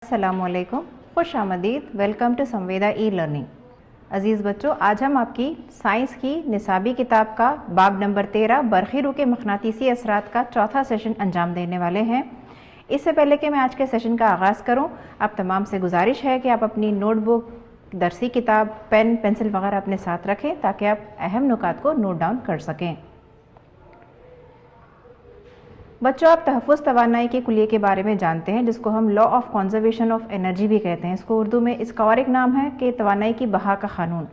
अस्सलामुअलैकुम, खुश आमदीद। Welcome to Samveda e learning. अज़ीज़ बच्चों, आज हम आपकी साइंस की निसाबी किताब का बाब नंबर 13 बरक़ी रूह के मक़नातीसी असरात का चौथा सेशन अंजाम देने वाले हैं। इससे पहले कि मैं आज के सेशन का आगाज़ करूं, आप तमाम से गुजारिश है कि आप अपनी नोटबुक, दरसी किताब, पेन, पेंसिल वगैरह अपने साथ रखें ताकि आप अहम नुकात को नोट डाउन कर सकें। बच्चों, आप तहफ़्फ़ुज़ तवानाई के कुलिये के बारे में जानते हैं, जिसको हम law of conservation of energy भी कहते हैं। इसको उर्दू में इसका और एक नाम है कि तवानाई की बहा का क़ानून,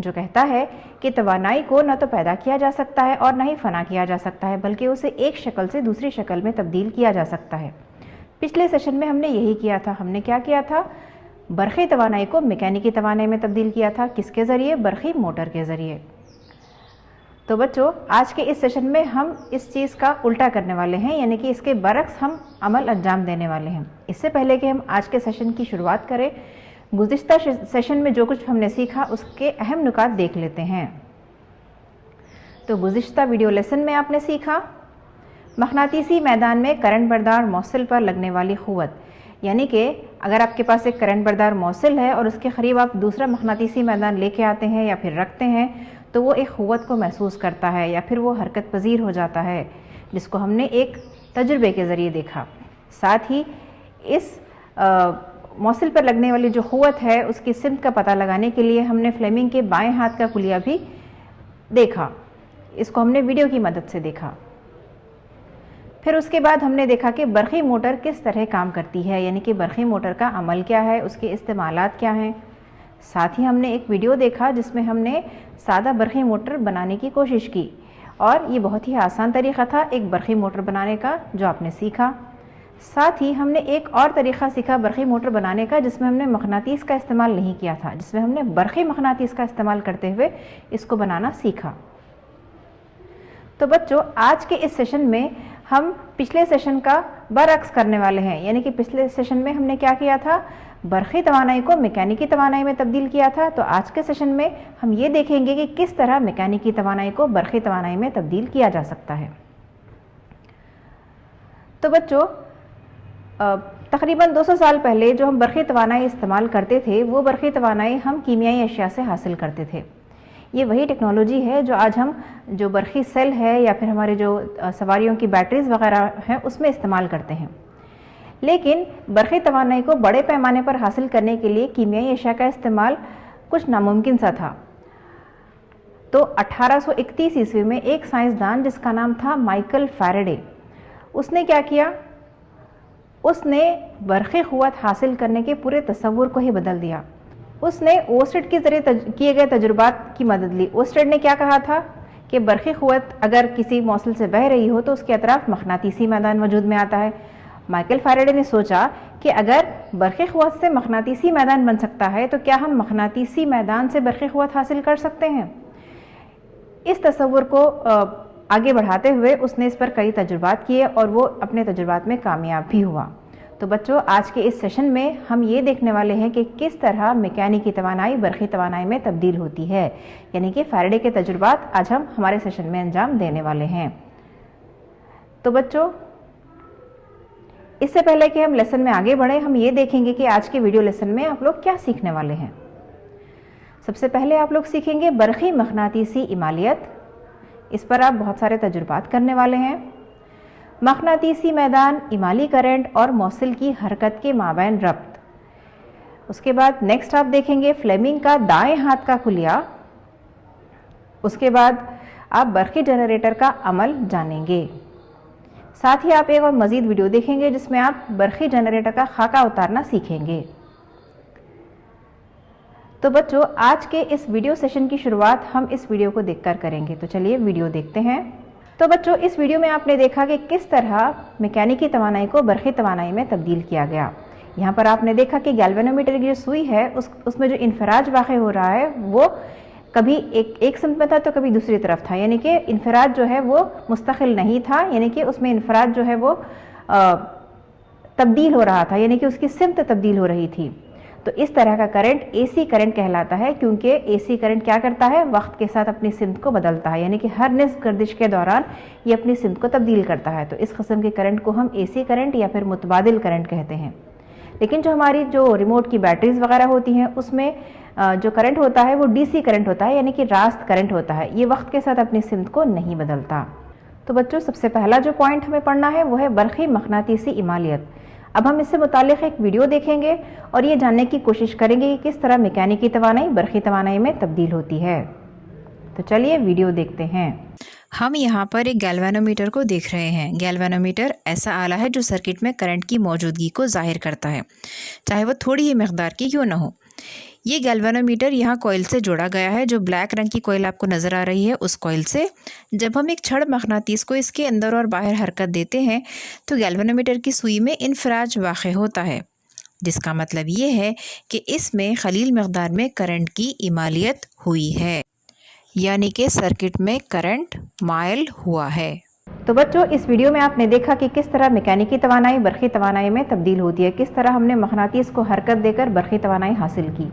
जो कहता है कि तवानाई को न तो पैदा किया जा सकता है और न ही फ़ना किया जा सकता है, बल्कि उसे एक शक्ल से दूसरी शक्ल में तब्दील किया जा सकता है। पिछले सेशन में हमने यही किया था। हमने क्या किया था? बरक़ी तवानाई को मैकेनिकी तवानाई में तब्दील किया था। किसके ज़रिए? बरक़ी मोटर के ज़रिए। तो बच्चों, आज के इस सेशन में हम इस चीज़ का उल्टा करने वाले हैं, यानी कि इसके बरक्स हम अमल अंजाम देने वाले हैं। इससे पहले कि हम आज के सेशन की शुरुआत करें, गुज़िश्ता सेशन में जो कुछ हमने सीखा उसके अहम नुकात देख लेते हैं। तो गुज़िश्ता वीडियो लेसन में आपने सीखा मक़नातीसी मैदान में करंट बरदार मौसिल पर लगने वाली क़ुव्वत, यानी कि अगर आपके पास एक करंट बरदार मौसिल है और उसके करीब आप दूसरा मक़नातीसी मैदान लेके आते हैं या फिर रखते हैं, तो वो एक क़ुव्वत को महसूस करता है या फिर वो हरकत पजीर हो जाता है, जिसको हमने एक तजुर्बे के ज़रिए देखा। साथ ही इस मौसिल पर लगने वाली जो क़ुव्वत है उसकी सिमत का पता लगाने के लिए हमने फ्लेमिंग के बाएं हाथ का कुलिया भी देखा। इसको हमने वीडियो की मदद से देखा। फिर उसके बाद हमने देखा कि बरक़ी मोटर किस तरह काम करती है, यानी कि बरक़ी मोटर का अमल क्या है, उसके इस्तेमालात क्या हैं। साथ ही हमने एक वीडियो देखा जिसमें हमने सादा बरक़ी मोटर बनाने की कोशिश की, और ये बहुत ही आसान तरीक़ा था एक बरक़ी मोटर बनाने का, जो आपने सीखा। साथ ही हमने एक और तरीक़ा सीखा बरक़ी मोटर बनाने का, जिसमें हमने मक़नातीस का इस्तेमाल नहीं किया था, जिसमें हमने बरक़ी मक़नातीस का इस्तेमाल करते हुए इसको बनाना सीखा। तो बच्चों, आज के इस सेशन में हम पिछले सेशन का बरअक्स करने वाले हैं, यानी कि पिछले सेशन में हमने क्या किया था? बरक़ी तवानाई को मैकेनिकी तवानाई में तब्दील किया था। तो आज के सेशन में हम ये देखेंगे कि किस तरह मैकेनिकी तवानाई को बरक़ी तवानाई में तब्दील किया जा सकता है। तो बच्चों, तकरीबन 200 साल पहले जो हम बरक़ी तवानाई इस्तेमाल करते थे, वो बरक़ी तवानाई हम कीमियाई अशिया से हासिल करते थे। ये वही टेक्नोलॉजी है जो आज हम जो बरक़ी सेल है या फिर हमारे जो सवारियों की बैटरीज वगैरह हैं उसमें इस्तेमाल करते हैं। लेकिन बरक़ी तवानाई को बड़े पैमाने पर हासिल करने के लिए कीमियाई अशिया का इस्तेमाल कुछ नामुमकिन सा था। तो 1831 ईस्वी में एक साइंसदान जिसका नाम था माइकल फैराडे, उसने क्या किया? उसने बरक़ी क़ुव्वत हासिल करने के पूरे तस्वुर को ही बदल दिया। उसने ओस्टेड के ज़रिए किए गए तजुर्बात की मदद ली। ओस्टेड ने क्या कहा था कि बरक़ी क़ुव्वत अगर किसी मौसिल से बह रही हो तो उसके अतराफ़ मक़नातीसी मैदान वजूद में आता है। माइकल फैराडे ने सोचा कि अगर बरक़ी क़ुव्वत से मक़नातीसी मैदान बन सकता है, तो क्या हम मक़नातीसी मैदान से बरक़ी क़ुव्वत हासिल कर सकते हैं? इस तस्वुर को आगे बढ़ाते हुए उसने इस पर कई तजुर्बात किए और वो अपने तजुर्बात में कामयाब भी हुआ। तो बच्चों, आज के इस सेशन में हम ये देखने वाले हैं कि किस तरह मैकेनिकी तवानाई बरक़ी तवानाई में तब्दील होती है, यानी कि फैराडे के तजुर्बात आज हम हमारे सेशन में अंजाम देने वाले हैं। तो बच्चों, इससे पहले कि हम लेसन में आगे बढ़े, हम ये देखेंगे कि आज के वीडियो लेसन में आप लोग क्या सीखने वाले हैं। सबसे पहले आप लोग सीखेंगे बरक़ी मक़नातीसी इमालियत। इस पर आप बहुत सारे तजुर्बात करने वाले हैं। मक़नातीसी मैदान, इमाली करंट और मौसिल की हरकत के माबैन रब्त। उसके बाद नेक्स्ट आप देखेंगे फ्लेमिंग का दाएं हाथ का कुलिया। उसके बाद आप बरक़ी जनरेटर का अमल जानेंगे। साथ ही आप एक और मज़ीद वीडियो देखेंगे जिसमें आप बरक़ी जनरेटर का खाका उतारना सीखेंगे। तो बच्चों, आज के इस वीडियो सेशन की शुरुआत हम इस वीडियो को देखकर करेंगे। तो चलिए वीडियो देखते हैं। तो बच्चों, इस वीडियो में आपने देखा कि किस तरह मैकेनिकी तवानाई को बरक़ी तवानाई में तब्दील किया गया। यहाँ पर आपने देखा कि गैल्वेनोमीटर की जो सुई है उसमें जो इन्फराज वाक़ हो रहा है वो कभी एक सिमत में था तो कभी दूसरी तरफ था, यानी कि इन्फराज जो है वो मुस्तकिल नहीं था, यानी कि उसमें इन्फराज जो है वो तब्दील हो रहा था, यानी कि उसकी सिमत तब्दील हो रही थी। तो इस तरह का करंट एसी करंट कहलाता है, क्योंकि एसी करंट क्या करता है? वक्त के साथ अपनी सिमत को बदलता है, यानी कि हर निस्फ गर्दिश के दौरान ये अपनी सिमत को तब्दील करता है। तो इस किस्म के करंट को हम एसी करंट या फिर मुतबादिल करंट कहते हैं। लेकिन जो हमारी जो रिमोट की बैटरीज वगैरह होती हैं उसमें जो करंट होता है वो डीसी करंट होता है, यानी कि रास्त करंट होता है। ये वक्त के साथ अपनी सिमत को नहीं बदलता। तो बच्चों, सबसे पहला जो पॉइंट हमें पढ़ना है वो है बरक़ी मक़नातीसी इमालियत। अब हम इससे मुताल्लिक़ एक वीडियो देखेंगे और ये जानने की कोशिश करेंगे कि किस तरह मैकेनिकी तवानाई बरक़ी तवानाई में तब्दील होती है। तो चलिए वीडियो देखते हैं। हम यहाँ पर एक गैल्वेनोमीटर को देख रहे हैं। गैल्वेनोमीटर ऐसा आला है जो सर्किट में करंट की मौजूदगी को जाहिर करता है, चाहे वो थोड़ी ही मकदार की क्यों ना हो। ये गैल्वेनोमीटर यहाँ कॉइल से जोड़ा गया है, जो ब्लैक रंग की कॉइल आपको नज़र आ रही है उस कॉइल से। जब हम एक छड़ मक़नातीस को इसके अंदर और बाहर हरकत देते हैं तो गैल्वेनोमीटर की सुई में इन्फराज वाक़े होता है, जिसका मतलब ये है कि इसमें ख़लील मकदार में करंट की इमालियत हुई है, यानी कि सर्किट में करंट मायल हुआ है। तो बच्चों, इस वीडियो में आपने देखा कि किस तरह मैकेनिकी तवानाई बरक़ी तवानाई में तब्दील होती है, किस तरह हमने मक़नातीस को हरकत देकर बरक़ी तवानाई हासिल की।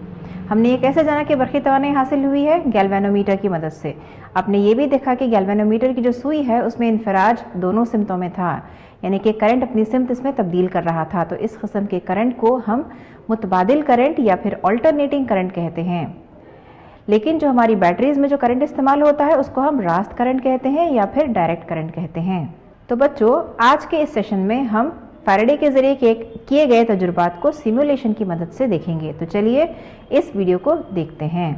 हमने ये कैसे जाना कि बरक़ी तवानाई हासिल हुई है? गैल्वेनोमीटर की मदद से। आपने ये भी देखा कि गैल्वेनोमीटर की जो सुई है उसमें इन्फराज दोनों सिमतों में था, यानी कि करंट अपनी सिमत इसमें तब्दील कर रहा था। तो इस किस्म के करंट को हम मुतबादिल करंट या फिर ऑल्टरनेटिंग करंट कहते हैं। लेकिन जो हमारी बैटरीज में जो करंट इस्तेमाल होता है उसको हम रास्त करंट कहते हैं या फिर डायरेक्ट करंट कहते हैं। तो बच्चों, आज के इस सेशन में हम फैराडे के ज़रिए किए गए तजुर्बात को सिमुलेशन की मदद से देखेंगे। तो चलिए इस वीडियो को देखते हैं।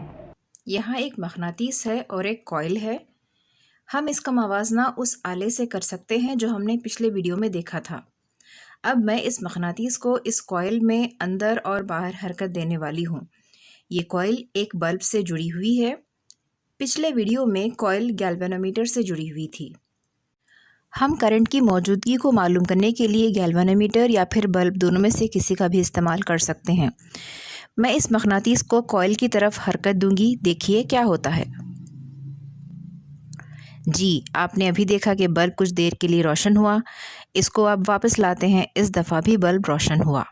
यहाँ एक मक़नातीस है और एक कॉइल है। हम इसका मवाजना उस आले से कर सकते हैं जो हमने पिछले वीडियो में देखा था। अब मैं इस मक़नातीस को इस कॉइल में अंदर और बाहर हरकत देने वाली हूँ। ये कॉइल एक बल्ब से जुड़ी हुई है। पिछले वीडियो में कॉइल गैल्वेनोमीटर से जुड़ी हुई थी। हम करंट की मौजूदगी को मालूम करने के लिए गैल्वेनोमीटर या फिर बल्ब दोनों में से किसी का भी इस्तेमाल कर सकते हैं। मैं इस मक़नातीस को कॉइल की तरफ हरकत दूंगी, देखिए क्या होता है। जी, आपने अभी देखा कि बल्ब कुछ देर के लिए रोशन हुआ। इसको आप वापस लाते हैं, इस दफ़ा भी बल्ब रोशन हुआ।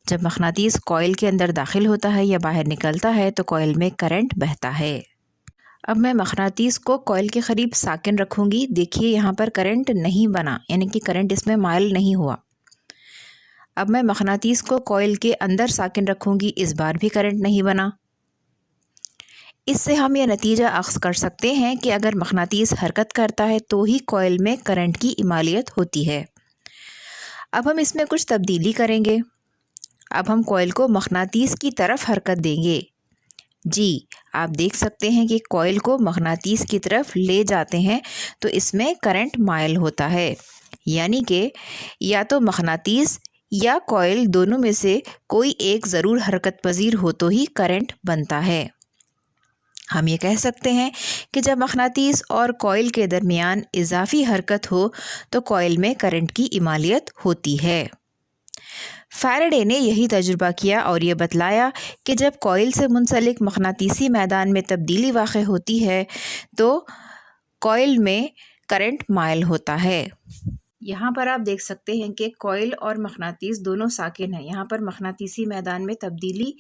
जब मक़नातीस कॉइल के अंदर दाखिल होता है या बाहर निकलता है तो कॉइल में करंट बहता है। अब मैं मक़नातीस को कॉइल के करीब साकिन रखूँगी। देखिए यहाँ पर करंट नहीं बना, यानी कि करंट इसमें मायल नहीं हुआ। अब मैं मक़नातीस को कॉइल के अंदर साकिन रखूँगी, इस बार भी करंट नहीं बना। इससे हम यह नतीजा अख्ज़ कर सकते हैं कि अगर मक़नातीस हरकत करता है तो ही कॉइल में करंट की इमालियत होती है। अब हम इसमें कुछ तब्दीली करेंगे। अब हम कॉइल को मक़नातीस की तरफ हरकत देंगे। जी, आप देख सकते हैं कि कॉइल को मक़नातीस की तरफ ले जाते हैं तो इसमें करंट मायल होता है, यानी कि या तो मक़नातीस या कॉइल दोनों में से कोई एक ज़रूर हरकत पजीर हो तो ही करंट बनता है। हम ये कह सकते हैं कि जब मक़नातीस और कॉइल के दरमियान इजाफ़ी हरकत हो तो कॉइल में करंट की इमालियत होती है। फैराडे ने यही तजुर्बा किया और ये बतलाया कि जब कॉइल से मुंसलिक मक़नातीसी मैदान में तब्दीली वाक़ होती है तो कॉइल में करंट मायल होता है। यहाँ पर आप देख सकते हैं कि कॉइल और मक़नातीस दोनों साकिन हैं। यहाँ पर मक़नातीसी मैदान में तब्दीली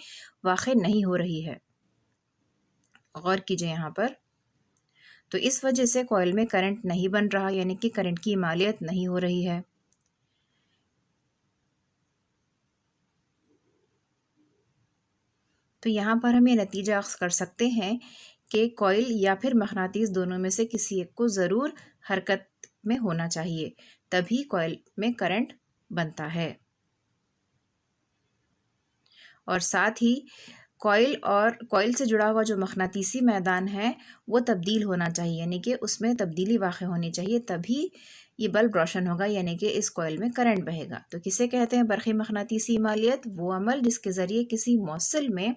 वाक़ नहीं हो रही है। गौर कीजिए यहाँ पर। तो इस वजह से कॉइल में करंट नहीं बन रहा, यानी कि करंट की इमालियत नहीं हो रही है। तो यहाँ पर हम ये नतीजा अख्ज़ कर सकते हैं कि कॉइल या फिर मक़नातीस दोनों में से किसी एक को ज़रूर हरकत में होना चाहिए, तभी कॉइल में करंट बनता है। और साथ ही कॉइल से जुड़ा हुआ जो मक़नातीसी मैदान है वो तब्दील होना चाहिए, यानी कि उसमें तब्दीली वाक़ होनी चाहिए, तभी ये बल्ब रोशन होगा, यानी कि इस कॉइल में करंट बहेगा। तो किसे कहते हैं बरक़ी मक़नातीसी इमालियत? वो अमल जिसके ज़रिए किसी मौसल में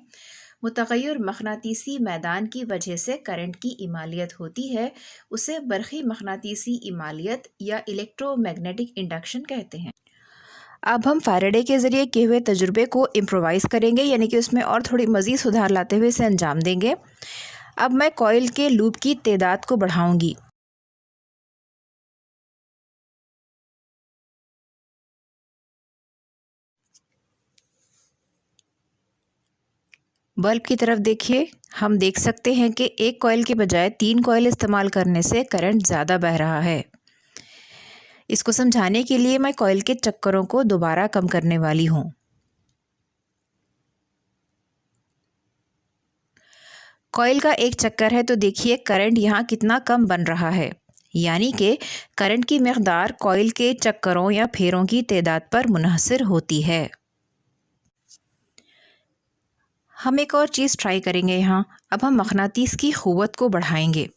मुतग़य्यर मक़नातीसी मैदान की वजह से करंट की इमालियत होती है, उसे बरक़ी मक़नातीसी इमालियत या इलेक्ट्रोमैग्नेटिक इंडक्शन कहते हैं। अब हम फैराडे के ज़रिए किए हुए तजुर्बे को इम्प्रोवाइज़ करेंगे, यानी कि उसमें और थोड़ी मज़ीद सुधार लाते हुए इसे अंजाम देंगे। अब मैं कॉइल के लूप की तादाद को बढ़ाऊँगी। बल्ब की तरफ देखिए। हम देख सकते हैं कि एक कॉइल के बजाय 3 कॉइल इस्तेमाल करने से करंट ज़्यादा बह रहा है। इसको समझाने के लिए मैं कॉइल के चक्करों को दोबारा कम करने वाली हूँ। कॉइल का एक चक्कर है तो देखिए करंट यहाँ कितना कम बन रहा है, यानी कि करंट की मकदार कॉइल के चक्करों या फेरों की तादाद पर मुनहसर होती है। हम एक और चीज़ ट्राई करेंगे यहाँ। अब हम मकनातीस की क़ुव्वत को बढ़ाएंगे।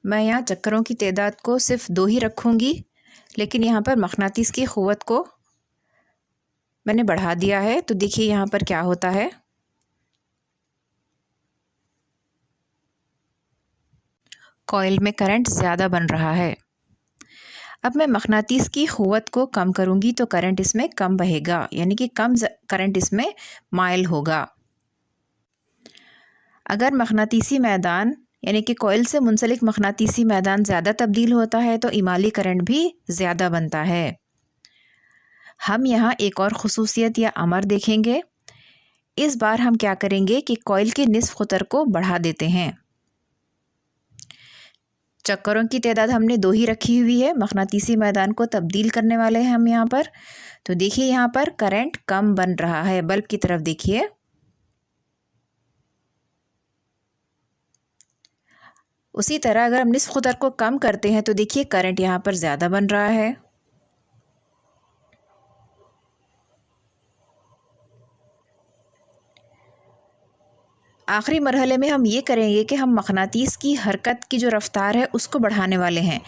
मैं यहाँ चक्करों की तादाद को सिर्फ 2 ही रखूँगी, लेकिन यहाँ पर मकनातीस की क़ुव्वत को मैंने बढ़ा दिया है। तो देखिए यहाँ पर क्या होता है। कॉइल में करंट ज़्यादा बन रहा है। अब मैं मकनातीस की क़ुव्वत को कम करूँगी तो करंट इसमें कम बहेगा, यानी कि कम करंट इसमें माइल होगा। अगर मकनातीसी मैदान यानी कि कॉइल से मुंसलिक मकनातीसी मैदान ज़्यादा तब्दील होता है तो इमाली करंट भी ज़्यादा बनता है। हम यहाँ एक और ख़ुसूसियत या अमर देखेंगे। इस बार हम क्या करेंगे कि कॉइल के निस्फ़ क़ुतर को बढ़ा देते हैं। चक्करों की तादाद हमने 2 ही रखी हुई है, मकनातीसी मैदान को तब्दील करने वाले हैं हम यहाँ पर। तो देखिए यहाँ पर करंट कम बन रहा है। बल्ब की तरफ देखिए। उसी तरह अगर हम निस्फ़ क़ुतर को कम करते हैं तो देखिए करंट यहाँ पर ज़्यादा बन रहा है। आखिरी मरहले में हम ये करेंगे कि हम मकनातीस की हरकत की जो रफ़्तार है उसको बढ़ाने वाले हैं,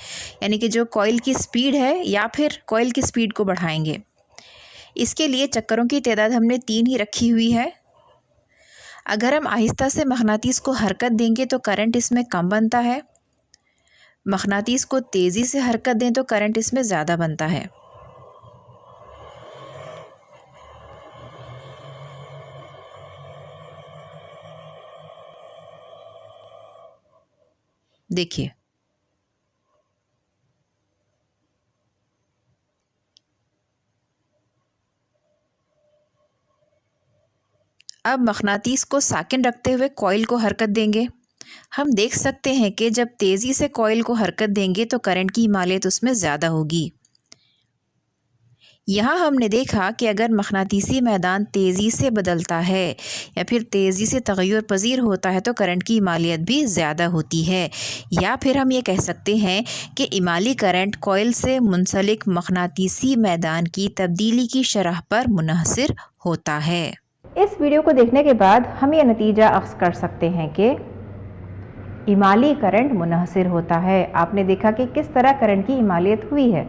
यानी कि जो कॉइल की स्पीड है या फिर कॉइल की स्पीड को बढ़ाएंगे। इसके लिए चक्करों की तादाद हमने 3 ही रखी हुई है। अगर हम आहिस्ता से मकनातीस को हरकत देंगे तो करंट इसमें कम बनता है। मकनातीस को तेज़ी से हरकत दें तो करंट इसमें ज़्यादा बनता है। देखिए अब मकनातीस को साकिन रखते हुए कॉइल को हरकत देंगे। हम देख सकते हैं कि जब तेज़ी से कॉइल को हरकत देंगे तो करंट की इमालियत उसमें ज़्यादा होगी। यहाँ हमने देखा कि अगर मकनातीसी मैदान तेज़ी से बदलता है या फिर तेज़ी से तग़य्युर पज़ीर होता है तो करंट की इमालियत भी ज़्यादा होती है। या फिर हम ये कह सकते हैं कि इमाली करंट कॉइल से मुंसलिक मकनातीसी मैदान की तब्दीली की शरह पर मुनहसर होता है। इस वीडियो को देखने के बाद हम ये नतीजा अख्ज़ कर सकते हैं कि इमाली करंट मुनहसर होता है। आपने देखा कि किस तरह करंट की इमालियत हुई है।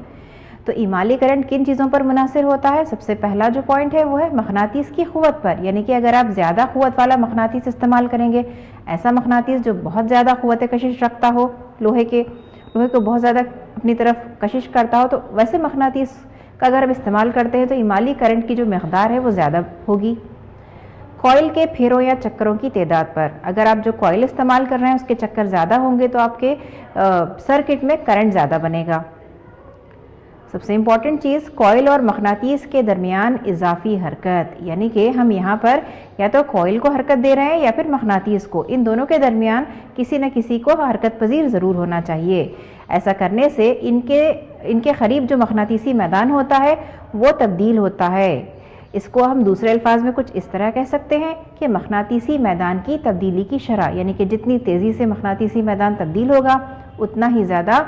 तो इमाली करंट किन चीज़ों पर मुनहसर होता है? सबसे पहला जो पॉइंट है वो है मकनातीस की क़ुव्वत पर, यानी कि अगर आप ज़्यादा क़ुव्वत वाला मकनातीस इस्तेमाल करेंगे, ऐसा मकनातीस जो बहुत ज़्यादा क़ुव्वत कशिश रखता हो, लोहे को बहुत ज़्यादा अपनी तरफ कशिश करता हो, तो वैसे मकनातीस का अगर हम इस्तेमाल करते हैं तो इमाली करंट की जो मकदार है वो ज़्यादा होगी। कॉइल के फेरों या चक्करों की तादाद पर, अगर आप जो कॉइल इस्तेमाल कर रहे हैं उसके चक्कर ज़्यादा होंगे तो आपके सर्किट में करंट ज़्यादा बनेगा। सबसे इम्पॉर्टेंट चीज़, कॉइल और मकनातीस के दरमियान इजाफी हरकत, यानी कि हम यहाँ पर या तो कॉइल को हरकत दे रहे हैं या फिर मकनातीस को, इन दोनों के दरमियान किसी न किसी को हरकत पजीर ज़रूर होना चाहिए। ऐसा करने से इनके करीब जो मकनातीसी मैदान होता है वो तब्दील होता है। इसको हम दूसरे अल्फाज में कुछ इस तरह कह सकते हैं कि मकनातीसी मैदान की तब्दीली की शरह, यानी कि जितनी तेज़ी से मकनातीसी मैदान तब्दील होगा उतना ही ज़्यादा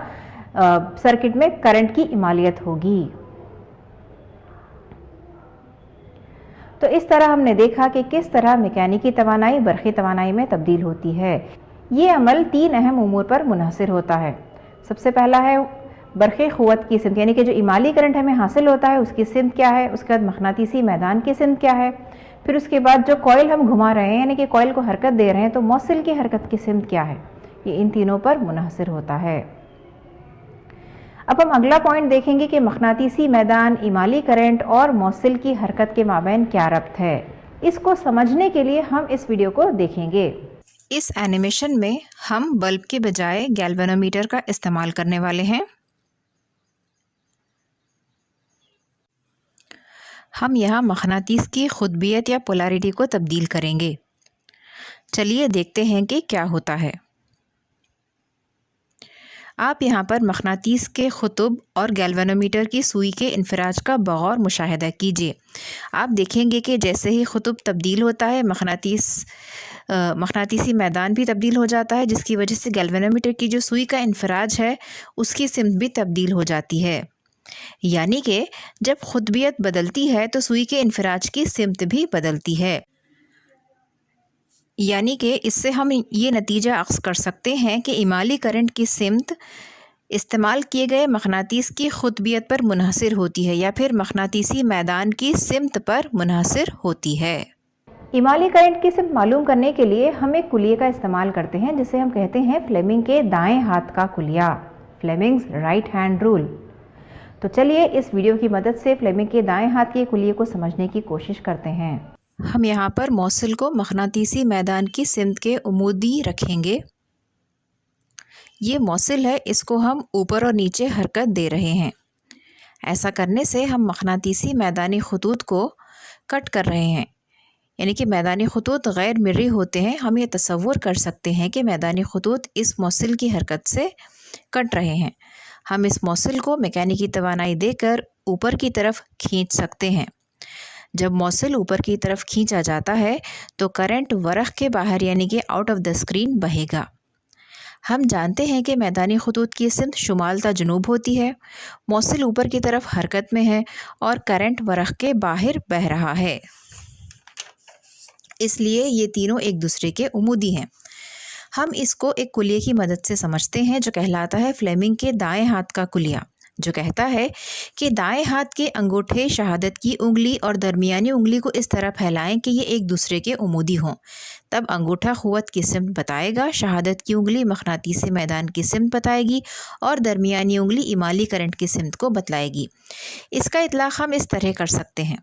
सर्किट में करंट की इमालियत होगी। तो इस तरह हमने देखा कि किस तरह मैकेनिकी तवानाई बरक़ी तवानाई में तब्दील होती है। ये अमल 3 अहम उमूर पर मुनहसर होता है। सबसे पहला है बरक़ी क़ुव्वत की सिमत, यानी कि जो इमाली करंट हमें हासिल होता है उसकी सिमत क्या है, उसके बाद मकनातीसी मैदान की सिमत क्या है, फिर उसके बाद जो कॉइल हम घुमा रहे हैं यानी कि कॉइल को हरकत दे रहे हैं तो मौसिल की हरकत की सिमत क्या है। ये इन तीनों पर मुनहसर होता है। अब हम अगला पॉइंट देखेंगे कि मकनातीसी मैदान, इमाली करंट और मौसिल की हरकत के माबैन क्या रब्त है। इसको समझने के लिए हम इस वीडियो को देखेंगे। इस एनिमेशन में हम बल्ब के बजाय गैल्वेनोमीटर का इस्तेमाल करने वाले हैं। हम यहाँ मकनातीस की खुतबियत या पोलैरिटी को तब्दील करेंगे। चलिए देखते हैं कि क्या होता है। आप यहाँ पर मकनातीस के ख़ुतुब और गैल्वेनोमीटर की सुई के इन्फिराज का बगौर मुशाहिदा कीजिए। आप देखेंगे कि जैसे ही ख़ुतुब तब्दील होता है मकनातीसी मैदान भी तब्दील हो जाता है, जिसकी वजह से गैल्वेनोमीटर की जो सुई का इन्फिराज है उसकी सिमत भी तब्दील हो जाती है। यानी कि जब ख़ुतबियत बदलती है तो सुई के इन्फिराज की सिमत भी बदलती है। यानी कि इससे हम ये नतीजा अख्ज़ कर सकते हैं कि इमाली करंट की सिमत इस्तेमाल किए गए मकनातीस की ख़ुतबियत पर मुनहसर होती है या फिर मकनातीसी मैदान की सिमत पर मुनहसर होती है। इमाली करंट की सिमत मालूम करने के लिए हम एक कुलिये का इस्तेमाल करते हैं जिसे हम कहते हैं फ्लेमिंग के दाएं हाथ का कुलिया, फ्लेमिंग्स राइट हैंड रूल। तो चलिए इस वीडियो की मदद से फ्लेमिंग के दाएं हाथ के कुलिये को समझने की कोशिश करते हैं। हम यहाँ पर मौसिल को मकनातीसी मैदान की सिमत के उमूदी रखेंगे। ये मौसिल है, इसको हम ऊपर और नीचे हरकत दे रहे हैं। ऐसा करने से हम मकनातीसी मैदानी खतूत को कट कर रहे हैं, यानी कि मैदानी खतूत गैर मिर्री होते हैं। हम ये तसव्वुर कर सकते हैं कि मैदानी खतूत इस मौसिल की हरकत से कट रहे हैं। हम इस मौसिल को मैकेनिकी तवानाई देकर ऊपर की तरफ खींच सकते हैं। जब मौसिल ऊपर की तरफ खींचा जाता है तो करंट वरक़ के बाहर यानी कि आउट ऑफ द स्क्रीन बहेगा। हम जानते हैं कि मैदानी खतूत की सिमत शुमाल ता जनूब होती है। मौसिल ऊपर की तरफ हरकत में है और करंट वरक़ के बाहर बह रहा है, इसलिए ये तीनों एक दूसरे के उमूदी हैं। हम इसको एक कुलिये की मदद से समझते हैं जो कहलाता है फ्लेमिंग के दाएं हाथ का कुलिया, जो कहता है कि दाएं हाथ के अंगूठे शहादत की उंगली और दरमियानी उंगली को इस तरह फैलाएं कि ये एक दूसरे के उमूदी हों। तब अंगूठा क़ुव्वत की सिमत बताएगा, शहादत की उंगली मकनातीसी मैदान की सिमत बताएगी और दरमियानी उंगली इमाली करंट की सिमत को बतलाएगी। इसका इतलाक़ हम इस तरह कर सकते हैं।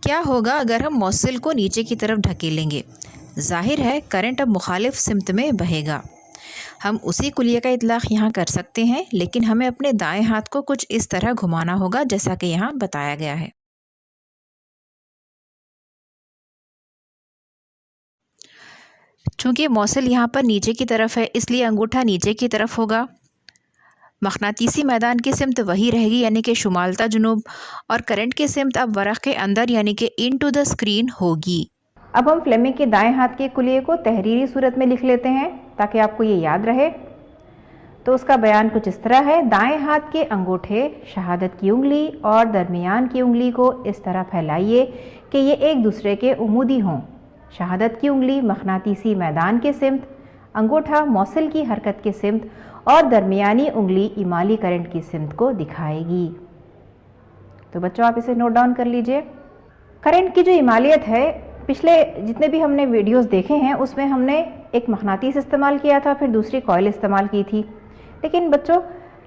क्या होगा अगर हम मौसिल को नीचे की तरफ ढकेलेंगे? ज़ाहिर है करंट अब मुखालिफ सिमत में बहेगा। हम उसी कुलिये का इतलाक़ यहाँ कर सकते हैं, लेकिन हमें अपने दाएं हाथ को कुछ इस तरह घुमाना होगा जैसा कि यहाँ बताया गया है। चूँकि मौसिल यहाँ पर नीचे की तरफ है, इसलिए अंगूठा नीचे की तरफ होगा। मकनातीसी मैदान की सिमत वही रहेगी यानी कि शुमालता जुनूब, और करंट की सिमत अब वरक़ के अंदर यानी कि इन टू द स्क्रीन होगी। अब हम फ्लेमिंग के दाएं हाथ के कुलिये को तहरीरी सूरत में लिख लेते हैं ताकि आपको ये याद रहे। तो उसका बयान कुछ इस तरह है, दाएं हाथ के अंगूठे शहादत की उंगली और दरमियान की उंगली को इस तरह फैलाइए कि ये एक दूसरे के उमूदी हों। शहादत की उंगली मकनातीसी मैदान की सिमत, अंगूठा मौसिल की हरकत की सिमत और दरमियानी उंगली इमाली करंट की सिमत को दिखाएगी। तो बच्चों आप इसे नोट डाउन कर लीजिए। करंट की जो इमालियत है, पिछले जितने भी हमने वीडियोस देखे हैं उसमें हमने एक मकनातीस इस्तेमाल किया था, फिर दूसरी कॉइल इस्तेमाल की थी। लेकिन बच्चों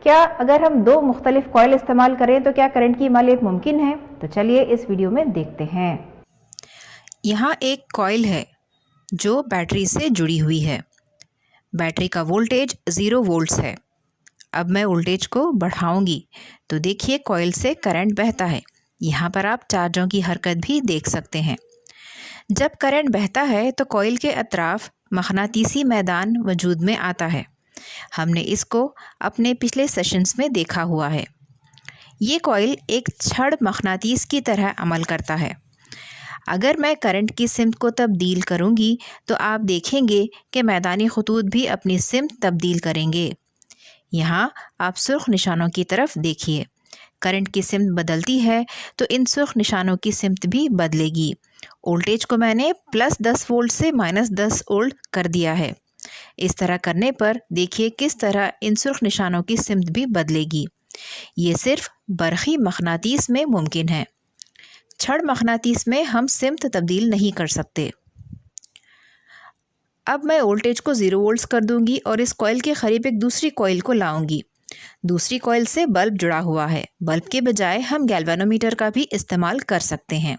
क्या अगर हम दो मुख्तलिफ कॉइल इस्तेमाल करें तो क्या करंट की इमालियत मुमकिन है? तो चलिए इस वीडियो में देखते हैं। यहाँ एक कॉइल है जो बैटरी से जुड़ी हुई है। बैटरी का वोल्टेज 0 वोल्ट्स है। अब मैं वोल्टेज को बढ़ाऊंगी तो देखिए कॉइल से करंट बहता है। यहाँ पर आप चार्जों की हरकत भी देख सकते हैं। जब करंट बहता है तो कॉइल के अतराफ मकनातीसी मैदान वजूद में आता है। हमने इसको अपने पिछले सेशंस में देखा हुआ है। ये कॉइल एक छड़ मकनातीस की तरह अमल करता है। अगर मैं करंट की सिमत को तब्दील करूंगी तो आप देखेंगे कि मैदानी खतूत भी अपनी सिमत तब्दील करेंगे। यहाँ आप सुर्ख निशानों की तरफ देखिए। करंट की सिमत बदलती है तो इन सुर्ख निशानों की सिमत भी बदलेगी। वोल्टेज को मैंने +10 वोल्ट से -10 वोल्ट कर दिया है। इस तरह करने पर देखिए किस तरह इन सुर्ख निशानों की सिमत भी बदलेगी। ये सिर्फ बरक़ी मकनातीस में मुमकिन है। छड़ मकनातीस में हम सिमत तब्दील नहीं कर सकते। अब मैं वोल्टेज को 0 वोल्ट्स कर दूंगी और इस कॉइल के करीब एक दूसरी कॉइल को लाऊंगी। दूसरी कॉइल से बल्ब जुड़ा हुआ है। बल्ब के बजाय हम गैल्वेनोमीटर का भी इस्तेमाल कर सकते हैं।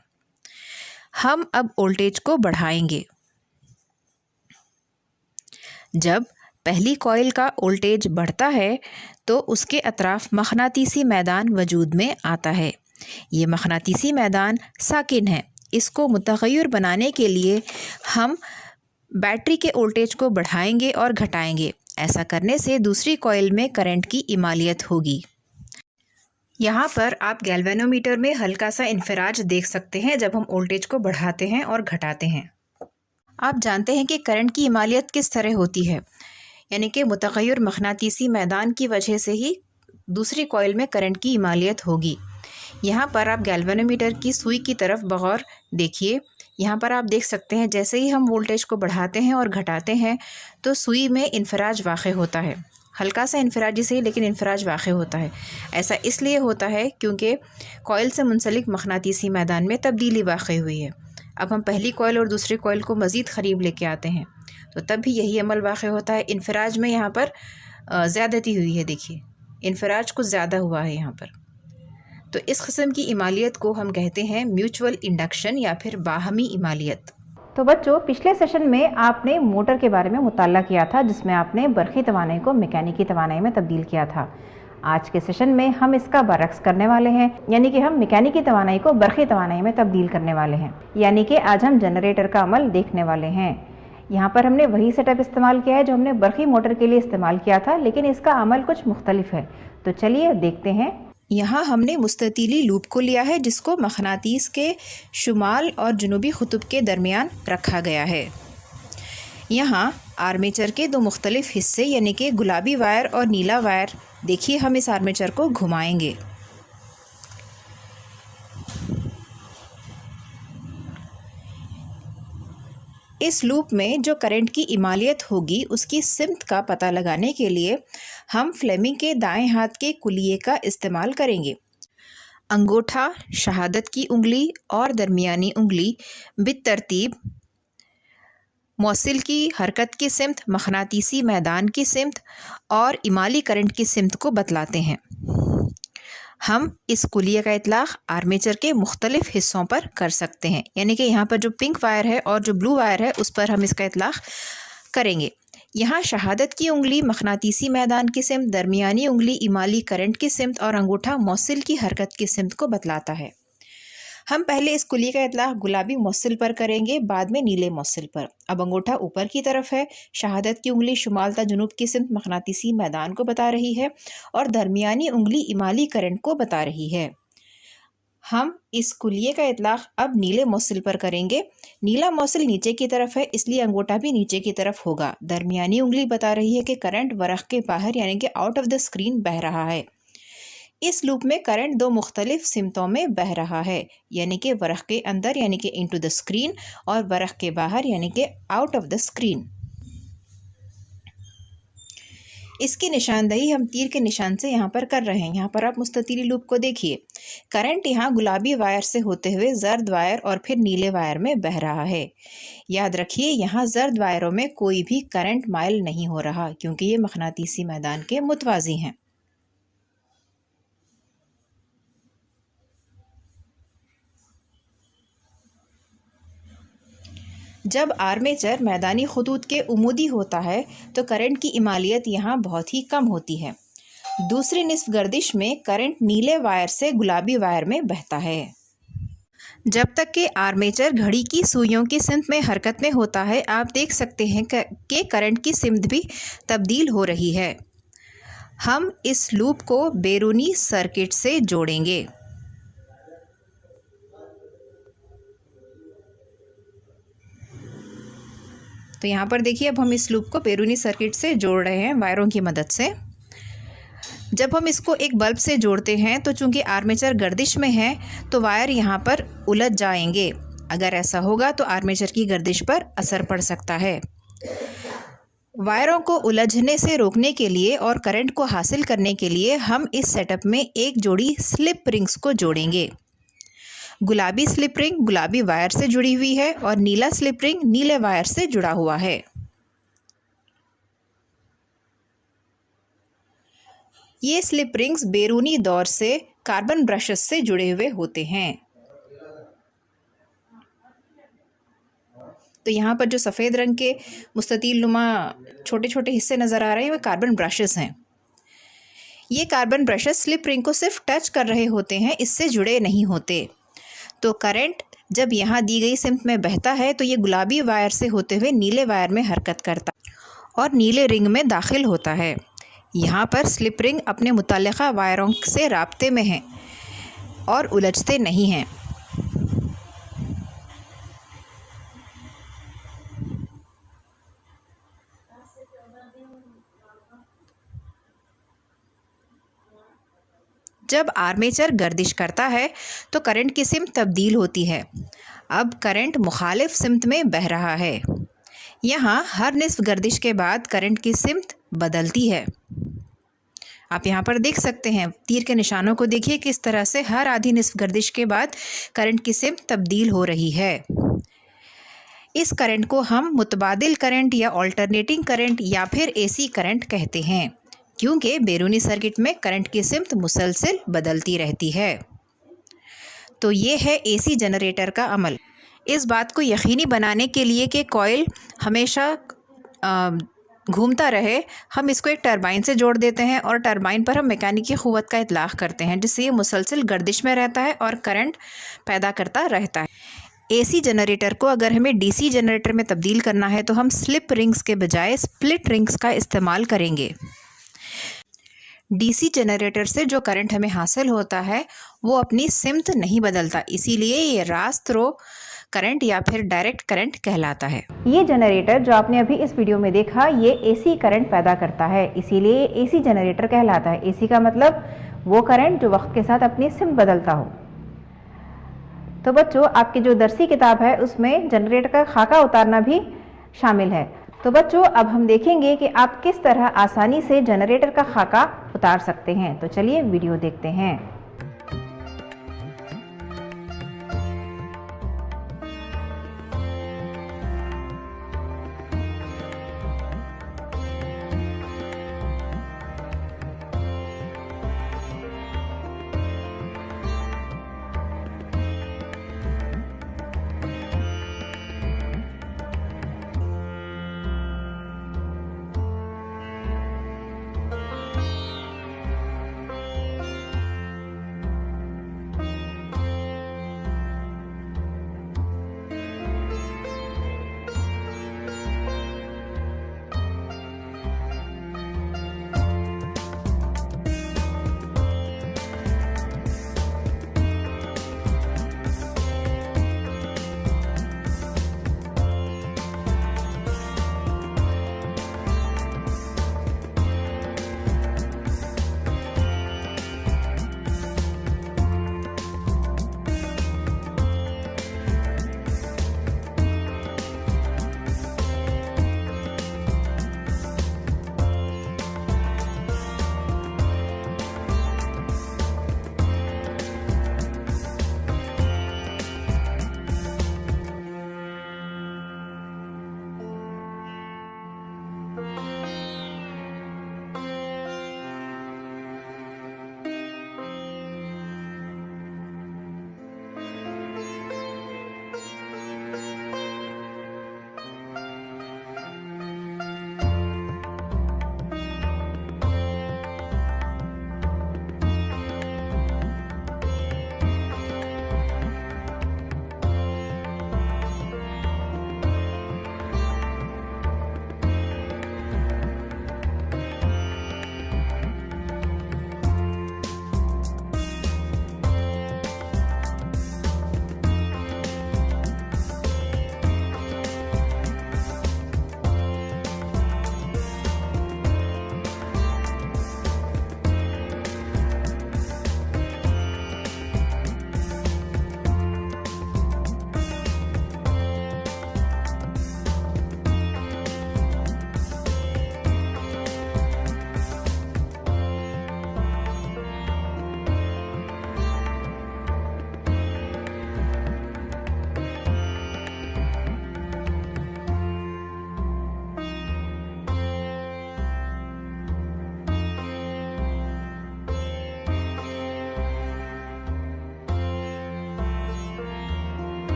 हम अब वोल्टेज को बढ़ाएंगे। जब पहली कॉइल का वोल्टेज बढ़ता है तो उसके अतराफ मकनातीसी मैदान वजूद में आता है। ये मकनातीसी मैदान साकिन है। इसको मुतग़य्यर बनाने के लिए हम बैटरी के वोल्टेज को बढ़ाएंगे और घटाएंगे। ऐसा करने से दूसरी कॉइल में करंट की इमालियत होगी। यहाँ पर आप गैल्वेनोमीटर में हल्का सा इन्फिराज देख सकते हैं जब हम वोल्टेज को बढ़ाते हैं और घटाते हैं। आप जानते हैं कि करंट की इमालियत किस तरह होती है, यानी कि मुतग़य्यर मकनातीसी मैदान की वजह से ही दूसरी कॉइल में करंट की इमालियत होगी। यहाँ पर आप गैल्वेनोमीटर की सुई की तरफ बगौर देखिए। यहाँ पर आप देख सकते हैं जैसे ही हम वोल्टेज को बढ़ाते हैं और घटाते हैं तो सुई में इन्फिराज वाक़ होता है। हल्का सा इन्फिराज ही सही, लेकिन इन्फिराज वाक़ होता है। ऐसा इसलिए होता है क्योंकि कॉइल से मुंसलिक मकनातीसी मैदान में तब्दीली वाक़ हुई है। अब हम पहली कॉइल और दूसरी कॉइल को मज़ीद क़रीब लेके आते हैं तो तब भी यही अमल वाक़ होता है। इन्फिराज में यहाँ पर ज़्यादती हुई है, देखिए इन्फिराज कुछ ज़्यादा हुआ है यहाँ पर। तो इस किस्म की इमालियत को हम कहते हैं म्यूचुअल इंडक्शन या फिर बाहमी इमालियत। तो बच्चों, पिछले सेशन में आपने मोटर के बारे में मुताला किया था, जिसमें आपने बरक़ी तवानाई को मैकेनिकी तवानाई में तब्दील किया था। आज के सेशन में हम इसका बरअक्स करने वाले हैं, यानी कि हम मैकेनिकी तवानाई को बरक़ी तवानाई में तब्दील करने वाले हैं। यानी कि आज हम जनरेटर का अमल देखने वाले हैं। यहाँ पर हमने वही सेटअप इस्तेमाल किया है जो हमने बरक़ी मोटर के लिए इस्तेमाल किया था, लेकिन इसका अमल कुछ मुख्तलिफ है। तो चलिए देखते हैं। यहाँ हमने मुस्ततीली लूप को लिया है जिसको मकनातीस के शुमाल और जनूबी क़ुतुब के दरमियान रखा गया है। यहाँ आर्मेचर के दो मुख्तलिफ हिस्से यानी कि गुलाबी वायर और नीला वायर, देखिए हम इस आर्मेचर को घुमाएंगे। इस लूप में जो करंट की इमालियत होगी उसकी सिमत का पता लगाने के लिए हम फ्लेमिंग के दाएं हाथ के कुलिये का इस्तेमाल करेंगे। अंगूठा, शहादत की उंगली और दरमियानी उंगली बितरतीब मौसिल की हरकत की सिमत, मकनातीसी मैदान की सिमत और इमाली करंट की सिमत को बतलाते हैं। हम इस कुलिये का इतलाक़ आर्मेचर के मुख्तलिफ हिस्सों पर कर सकते हैं, यानी कि यहाँ पर जो पिंक वायर है और जो ब्लू वायर है उस पर हम इसका इतलाक़ करेंगे। यहाँ शहादत की उंगली मकनातीसी मैदान की सिमत, दरमियानी उंगली इमाली करंट की सिमत और अंगूठा मौसिल की हरकत की सिमत को बतलाता है। हम पहले इस कुलिये का इतलाक़ गुलाबी मौसिल पर करेंगे, बाद में नीले मौसिल पर। अब अंगूठा ऊपर की तरफ है, शहादत की उंगली शुमाल ता जुनूब की सिमत मकनातीसी मैदान को बता रही है और दरमियानी उंगली इमाली करंट को बता रही है। हम इस कुलिये का इतलाक़ अब नीले मौसिल पर करेंगे। नीला मौसिल नीचे की तरफ है, इसलिए अंगूठा भी नीचे की तरफ होगा। दरमियानी उंगली बता रही है कि करंट वरक़ के बाहर यानी कि आउट ऑफ द स्क्रीन बह रहा है। इस लूप में करंट दो मुख्तलिफ सिमतों में बह रहा है, यानी कि वरक़ के अंदर यानी कि इनटू द स्क्रीन और वरक़ के बाहर यानी कि आउट ऑफ द स्क्रीन। इसकी निशानदही हम तीर के निशान से यहाँ पर कर रहे हैं। यहाँ पर आप मुस्ततीली लूप को देखिए। करंट यहाँ गुलाबी वायर से होते हुए जर्द वायर और फिर नीले वायर में बह रहा है। याद रखिए यहाँ जर्द वायरों में कोई भी करंट माइल नहीं हो रहा क्योंकि ये मकनातीसी मैदान के मुतवाज़ी हैं। जब आर्मेचर मैदानी खतूत के उमूदी होता है तो करंट की इमालियत यहाँ बहुत ही कम होती है। दूसरी निस्फ गर्दिश में करंट नीले वायर से गुलाबी वायर में बहता है। जब तक कि आर्मेचर घड़ी की सुइयों की सिमत में हरकत में होता है, आप देख सकते हैं कि करंट की सिमत भी तब्दील हो रही है। हम इस लूप को बैरूनी सर्किट से जोड़ेंगे। तो यहाँ पर देखिए अब हम इस लूप को बैरूनी सर्किट से जोड़ रहे हैं वायरों की मदद से। जब हम इसको एक बल्ब से जोड़ते हैं तो चूंकि आर्मेचर गर्दिश में है तो वायर यहाँ पर उलझ जाएंगे। अगर ऐसा होगा तो आर्मेचर की गर्दिश पर असर पड़ सकता है। वायरों को उलझने से रोकने के लिए और करंट को हासिल करने के लिए हम इस सेटअप में एक जोड़ी स्लिप रिंग्स को जोड़ेंगे। गुलाबी स्लिप रिंग गुलाबी वायर से जुड़ी हुई है और नीला स्लिप रिंग नीले वायर से जुड़ा हुआ है। ये स्लिप रिंग्स बैरूनी दौर से कार्बन ब्रशेस से जुड़े हुए होते हैं। तो यहाँ पर जो सफ़ेद रंग के मुस्ततील नुमा छोटे छोटे हिस्से नज़र आ रहे हैं वे कार्बन ब्रशेस हैं। ये कार्बन ब्रशेस स्लिप रिंग को सिर्फ टच कर रहे होते हैं, इससे जुड़े नहीं होते। तो करंट जब यहाँ दी गई सिमत में बहता है तो ये गुलाबी वायर से होते हुए नीले वायर में हरकत करता और नीले रिंग में दाखिल होता है। यहाँ पर स्लिप रिंग अपने मुतल्लिका वायरों से राब्ते में हैं और उलझते नहीं हैं। जब आर्मेचर गर्दिश करता है तो करंट की सिमत तब्दील होती है। अब करंट मुखालिफ सिमत में बह रहा है। यहाँ हर निस्फ गर्दिश के बाद करंट की सिमत बदलती है। आप यहाँ पर देख सकते हैं, तीर के निशानों को देखिए किस तरह से हर आधी निस्फ गर्दिश के बाद करंट की सिमत तब्दील हो रही है। इस करंट को हम मुतबादिल करंट या ऑल्टरनेटिंग करंट या फिर एसी करंट कहते हैं, क्योंकि बैरूनी सर्किट में करंट की सिमत मुसलसल बदलती रहती है। तो ये है एसी जनरेटर का अमल। इस बात को यकीनी बनाने के लिए कि कॉइल हमेशा घूमता रहे, हम इसको एक टरबाइन से जोड़ देते हैं और टरबाइन पर हम मैकेनिकी क़ुव्वत का इतलाक़ करते हैं, जिससे ये मुसलसल गर्दिश में रहता है और करंट पैदा करता रहता है। एसी जनरेटर को अगर हमें डीसी जनरेटर में तब्दील करना है तो हम स्लिप रिंग्स के बजाय स्प्लिट रिंग्स का इस्तेमाल करेंगे। डीसी जनरेटर से जो करंट हमें हासिल होता है वो अपनी सिमत नहीं बदलता, इसीलिए ये रास्त रो करंट या फिर डायरेक्ट करंट कहलाता है। ये जनरेटर जो आपने अभी इस वीडियो में देखा, ये एसी करंट पैदा करता है, इसीलिए ये एसी जनरेटर कहलाता है। एसी का मतलब वो करंट जो वक्त के साथ अपनी सिमत बदलता हो। तो बच्चों, आपकी जो दरसी किताब है उसमें जनरेटर का खाका उतारना भी शामिल है। तो बच्चों, अब हम देखेंगे कि आप किस तरह आसानी से जनरेटर का खाका उतार सकते हैं। तो चलिए वीडियो देखते हैं।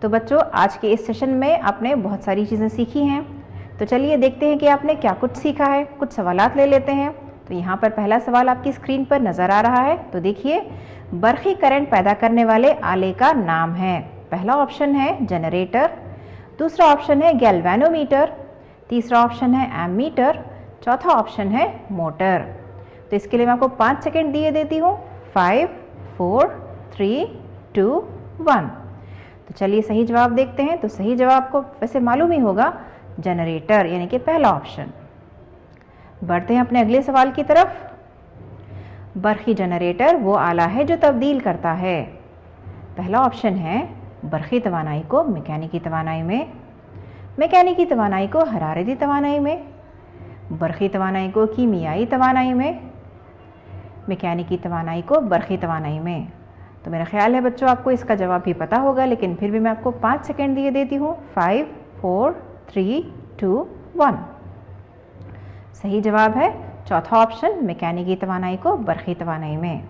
तो बच्चों, आज के इस सेशन में आपने बहुत सारी चीज़ें सीखी हैं। तो चलिए देखते हैं कि आपने क्या कुछ सीखा है। कुछ सवालात ले लेते हैं। तो यहाँ पर पहला सवाल आपकी स्क्रीन पर नज़र आ रहा है। तो देखिए, बरक़ी करंट पैदा करने वाले आले का नाम है। पहला ऑप्शन है जनरेटर, दूसरा ऑप्शन है गैल्वेनोमीटर, तीसरा ऑप्शन है एमीटर, चौथा ऑप्शन है मोटर। तो इसके लिए मैं आपको 5 सेकेंड दिए देती हूँ। 5, 4, 3, 2, 1। तो चलिए सही जवाब देखते हैं। तो सही जवाब आपको वैसे मालूम ही होगा, जनरेटर, यानी कि पहला ऑप्शन। बढ़ते हैं अपने अगले सवाल की तरफ। बरक़ी जनरेटर वो आला है जो तब्दील करता है। पहला ऑप्शन है बरक़ी तवानाई को मैकेनिकी तवानाई में, मैकेनिकी तवानाई को हरारती तवानाई में, बरक़ी तवानाई को कीमियाई तवानाई में, मैकेनिकी तवानाई को बरक़ी तवानाई में। तो मेरा ख्याल है बच्चों आपको इसका जवाब भी पता होगा, लेकिन फिर भी मैं आपको 5 सेकेंड दिए देती हूँ। 5, 4, 3, 2, 1। सही जवाब है चौथा ऑप्शन, मैकेनिकी तवानाई को बरक़ी तवानाई में।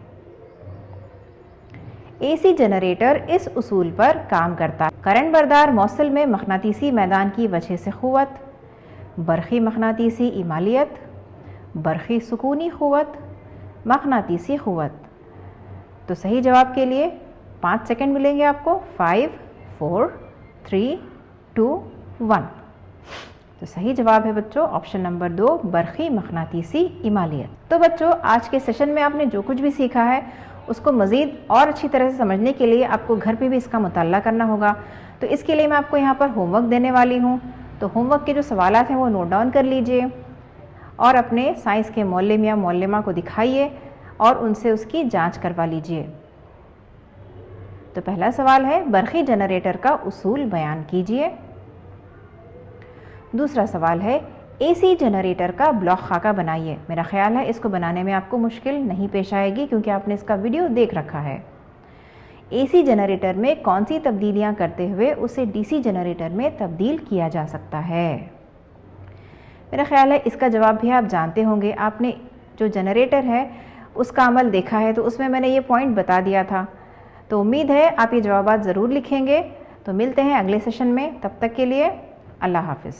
एसी जनरेटर इस उसूल पर काम करता है। करंट बरदार मौसल में मकनातीसी मैदान की वजह से क़ुव्वत, बरक़ी मकनातीसी इमालियत, बरक़ी सुकूनी क़ुव्वत, मकनातीसी क़ुव्वत। तो सही जवाब के लिए 5 सेकेंड मिलेंगे आपको। 5, 4, 3, 2, 1। तो सही जवाब है बच्चों ऑप्शन नंबर 2, बरक़ी मकनातीसी इमालियत। तो बच्चों, आज के सेशन में आपने जो कुछ भी सीखा है उसको मज़ीद और अच्छी तरह से समझने के लिए आपको घर पे भी इसका मुताला करना होगा। तो इसके लिए मैं आपको यहाँ पर होमवर्क देने वाली हूँ। तो होमवर्क के जो सवालात हैं वो नोट डाउन कर लीजिए और अपने साइंस के मौल्लिम या मौल्लिमा को दिखाइए और उनसे उसकी जांच करवा लीजिए। तो पहला सवाल है, बरक़ी जनरेटर का उसूल बयान कीजिए। दूसरा सवाल है, एसी जनरेटर का ब्लॉक खाका बनाइए। मेरा ख्याल है इसको बनाने में आपको मुश्किल नहीं पेश आएगी क्योंकि आपने इसका वीडियो देख रखा है। एसी जनरेटर में कौन सी तब्दीलियां करते हुए उसे डीसी जनरेटर में तब्दील किया जा सकता है? मेरा ख्याल है इसका जवाब भी आप जानते होंगे। आपने जो जनरेटर है उसका अमल देखा है, तो उसमें मैंने ये पॉइंट बता दिया था। तो उम्मीद है आप ये जवाबात ज़रूर लिखेंगे। तो मिलते हैं अगले सेशन में, तब तक के लिए अल्लाह हाफ़िज़।